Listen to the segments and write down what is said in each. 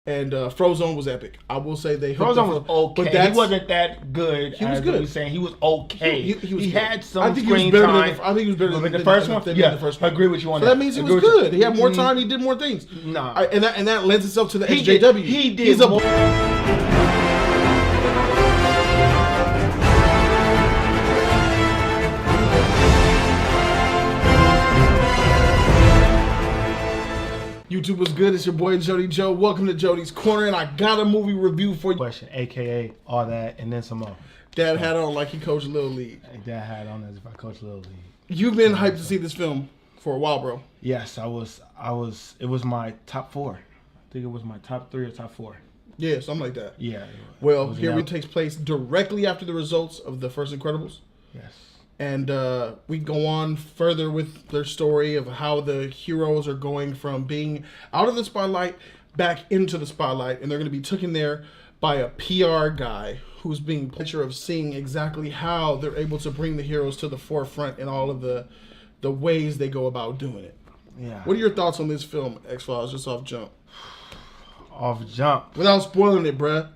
And Frozone was epic. I will say they hooked Frozone up, was okay. but He wasn't that good. He was good. Saying he was okay. He had some I think screen he was better time. I think he was better than the first one. than Yeah, the first one. I agree with you on so that. means he was good. He had more time. He did more things. Nah, and that lends itself to the SJW. He did. He's a more. YouTube was good. It's your boy Jody Joe. Welcome to Jody's Corner, and I got a movie review for you. Question, aka all that, and then some more. Dad had on like he coached Little League. Dad had on as if I coached Little League. You've been hyped to see this film for a while, bro. Yes, I was. It was my top 4. I think it was my top 3 or top 4. Yeah, something like that. Yeah. Well, here it takes place directly after the results of the first Incredibles. Yes. And we go on further with their story of how the heroes are going from being out of the spotlight back into the spotlight, and they're going to be taken there by a PR guy who's being picture of seeing exactly how they're able to bring the heroes to the forefront in all of the ways they go about doing it. Yeah. What are your thoughts on this film, X-Files, just off jump? Off jump. Without spoiling it, bruh.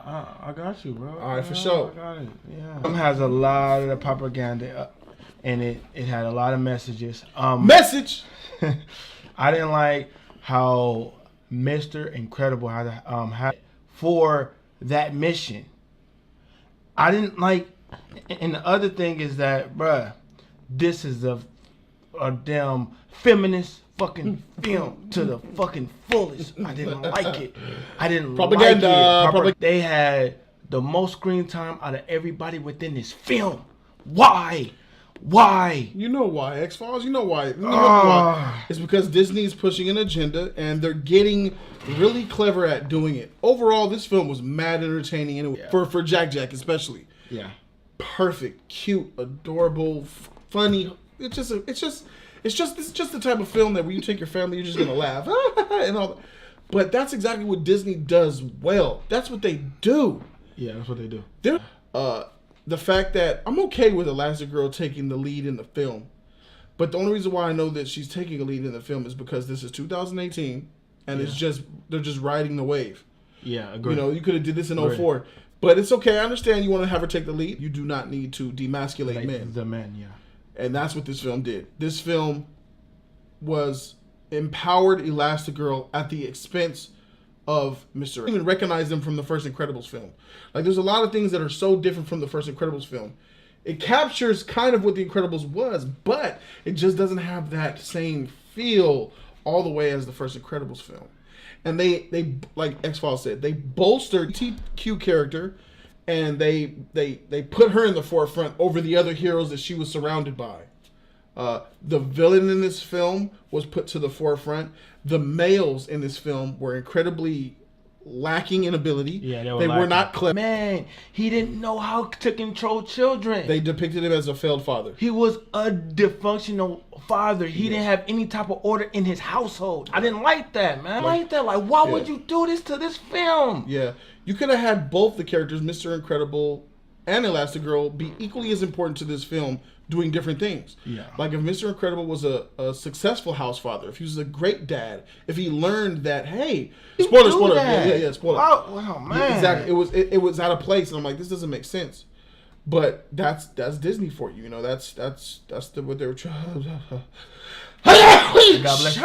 I got you, bro. All right, for sure. I got it. Yeah. It has a lot of the propaganda, and it had a lot of messages. Message. I didn't like how Mr. Incredible had for that mission. I didn't like, and the other thing is that, bruh, this is a damn feminist fucking film to the fucking fullest. I didn't like it. I didn't propaganda. Like it. They had the most screen time out of everybody within this film. Why? You know why, X-Files? You know why. Why. It's because Disney's pushing an agenda, and they're getting really clever at doing it. Overall, this film was mad entertaining, and for Jack especially. Yeah. Perfect, cute, adorable, funny. It's just the type of film that when you take your family, you're just gonna laugh and all that. But that's exactly what Disney does well. That's what they do. Yeah, that's what they do. The fact that I'm okay with Elastigirl taking the lead in the film, but the only reason why I know that she's taking a lead in the film is because this is 2018, and they're just riding the wave. Yeah, agree. You know, you could have did this in 04. But it's okay. I understand you want to have her take the lead. You do not need to demasculate men. The men, yeah. And that's what this film did. This film was empowered Elastigirl at the expense of Mr. I even recognize them from the first Incredibles film. Like, there's a lot of things that are so different from the first Incredibles film. It captures kind of what the Incredibles was, but it just doesn't have that same feel all the way as the first Incredibles film. And they like X-Files said, they bolstered TQ character, and they put her in the forefront over the other heroes that she was surrounded by. The villain in this film was put to the forefront. The males in this film were incredibly lacking in ability. Yeah, they were not clever. Man, he didn't know how to control children. They depicted him as a failed father. He was a dysfunctional father. He didn't have any type of order in his household. I didn't like that, man. Like, why would you do this to this film? Yeah. You could have had both the characters, Mr. Incredible and Elastigirl, be equally as important to this film, doing different things. Yeah. Like if Mr. Incredible was a successful house father, if he was a great dad, if he learned that, hey, spoiler. Yeah, spoiler. Wow, man. Yeah, exactly. It was out of place, and I'm like, this doesn't make sense. But that's Disney for you, you know. That's what they were trying. God bless.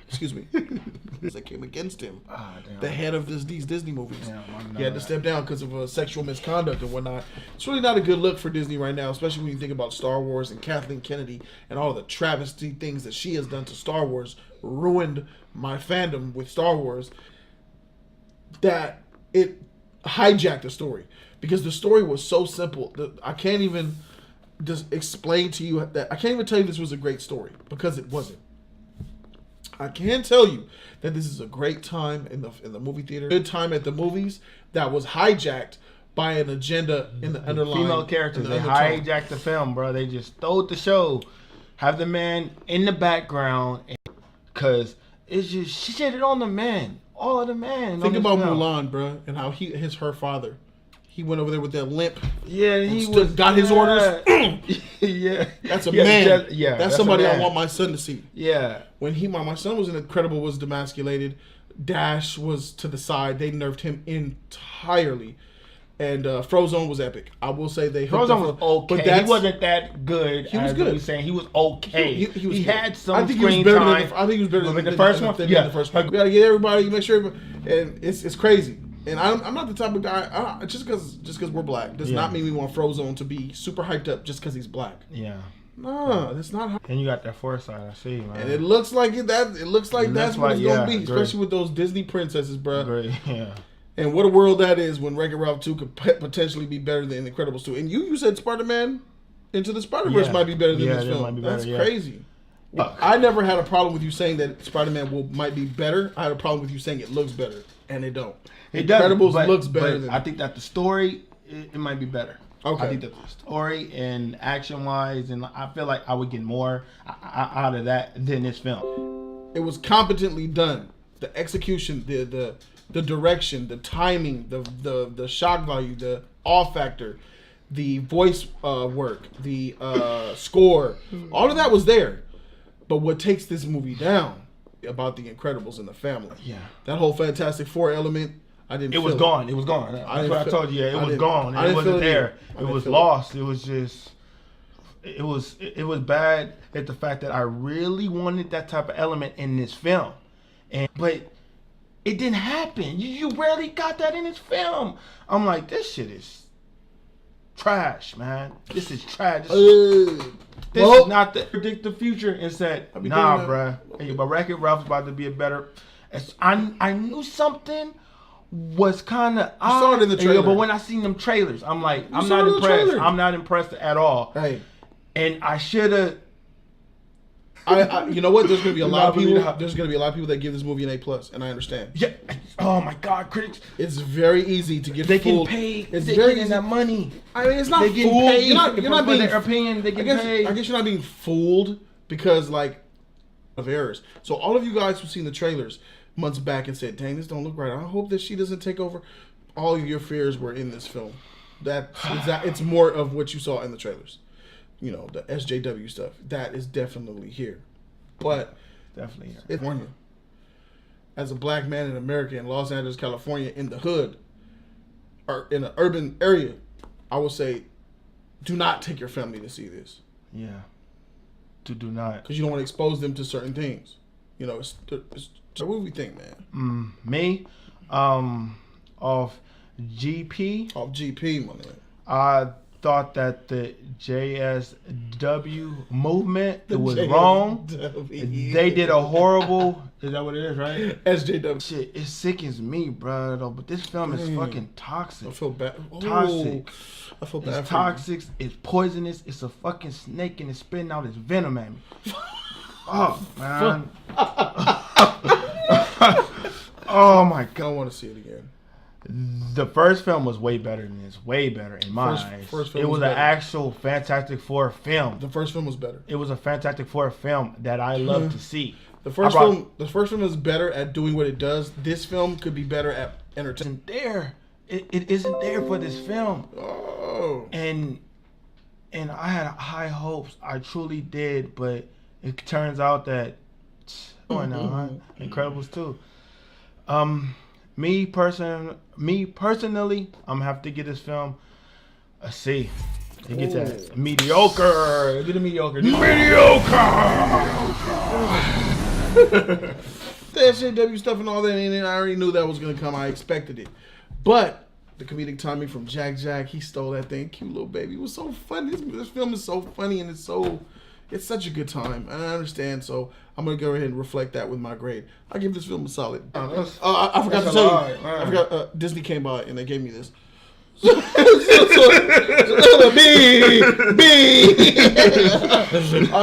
Excuse me. That came against him. The head of these Disney movies. He had to step down because of sexual misconduct and whatnot. It's really not a good look for Disney right now, especially when you think about Star Wars and Kathleen Kennedy and all of the travesty things that she has done to Star Wars. Ruined my fandom with Star Wars. That it hijacked the story, because the story was so simple. I can't even just explain to you that. I can't even tell you this was a great story, because it wasn't. I can tell you that this is a great time in the movie theater. Good time at the movies that was hijacked by an agenda in the underlying female characters. They hijacked the film, bro. They just stole the show. Have the man in the background, because it's just shitted on the man. All of the man. Think about Mulan, bro, and how her father. He went over there with that limp. Yeah, he got his orders. Yeah, that's a man. Yeah, that's somebody I want my son to see. Yeah, when my son was in Incredible was demasculated. Dash was to the side. They nerfed him entirely. And Frozone was epic. I will say Frozone was okay. But he wasn't that good. He was good. He was saying he was okay. He had some screen time. I think he was better than the first one. Yeah, the first one. We gotta get everybody. Make sure, and it's crazy. And I'm not the type of guy. Just because we're black does not mean we want Frozone to be super hyped up just because he's black. Yeah. No, that's not how. And you got that foresight, I see, man. And it looks like that's what it's gonna be, especially with those Disney princesses, bro. Great, yeah. And what a world that is when Wreck-It Ralph 2 could potentially be better than Incredibles 2. And you said Spider-Man Into the Spider-Verse might be better than this film. That's crazy. I never had a problem with you saying that Spider-Man might be better. I had a problem with you saying it looks better, and it don't. Incredibles looks better than. I think that the story it might be better. Okay. I think that the story and action-wise, and I feel like I would get more out of that than this film. It was competently done. The execution, the direction, the timing, the shock value, the awe factor, the voice work, the score, all of that was there. But what takes this movie down about the Incredibles and the family? Yeah, that whole Fantastic Four element, I didn't. It was gone. It was gone. That's what I told you. Yeah, it was gone. It wasn't there. It was lost. It was just. It was bad at the fact that I really wanted that type of element in this film, but it didn't happen. You rarely got that in this film. I'm like, this shit is trash, man. This is trash. This is not the predict the future and said, nah, bruh. Hey, but Wreck-It Ralph's about to be a better. I knew something was kind of odd in the trailer, but when I seen them trailers, I'm like, I'm not impressed. I'm not impressed at all. Hey, and I should have. You know what? There's gonna be a lot of people. There's gonna be a lot of people that give this movie an A+, and I understand. Yeah. Oh my God, critics! It's very easy to get. They fooled. Can pay. It's they very getting that money. I mean, it's not. They getting fooled. paid. You're not being their opinion. They get paid. I guess you're not being fooled because of errors. So all of you guys who've seen the trailers months back and said, "Dang, this don't look right. I hope that she doesn't take over." All of your fears were in this film. It's more of what you saw in the trailers. You know, the SJW stuff. That is definitely here. But definitely here. It's one. As a black man in America, in Los Angeles, California, in the hood, or in an urban area, I would say, do not take your family to see this. Yeah. Do not. Because you don't want to expose them to certain things. You know, what do we think, man? Me, off GP. Off GP, my man. I thought that the JSW movement was wrong. They did a horrible. Is that what it is, right? SJW. Shit, it sickens me, bro. Though, but this film is fucking toxic. I feel bad. Toxic. I feel bad. It's toxic. It's poisonous. It's a fucking snake and it's spitting out its venom at me. Oh man. Oh my God. I don't want to see it again. The first film was way better than this. Way better in my eyes. It was an actual Fantastic Four film. The first film was better. It was a Fantastic Four film that I love to see. The first film is better at doing what it does. This film could be better at entertainment. It isn't there for this film. Oh. And I had high hopes. I truly did, but it turns out that Incredibles 2. Me personally, I'm gonna have to give this film a C. It gets that mediocre. Get a mediocre. Mediocre. The SJW stuff and all that, and I already knew that was gonna come. I expected it, but the comedic timing from Jack, he stole that thing. Cute little baby. It was so funny. This film is so funny and it's such a good time, and I understand. So I'm gonna go ahead and reflect that with my grade. I give this film a solid. I forgot to tell you. I forgot. Disney came by and they gave me this. B. All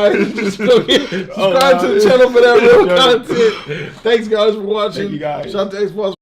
right, just go ahead. Subscribe to the channel for that real content. Thanks guys for watching. Thank you guys. Shout out to Xbox.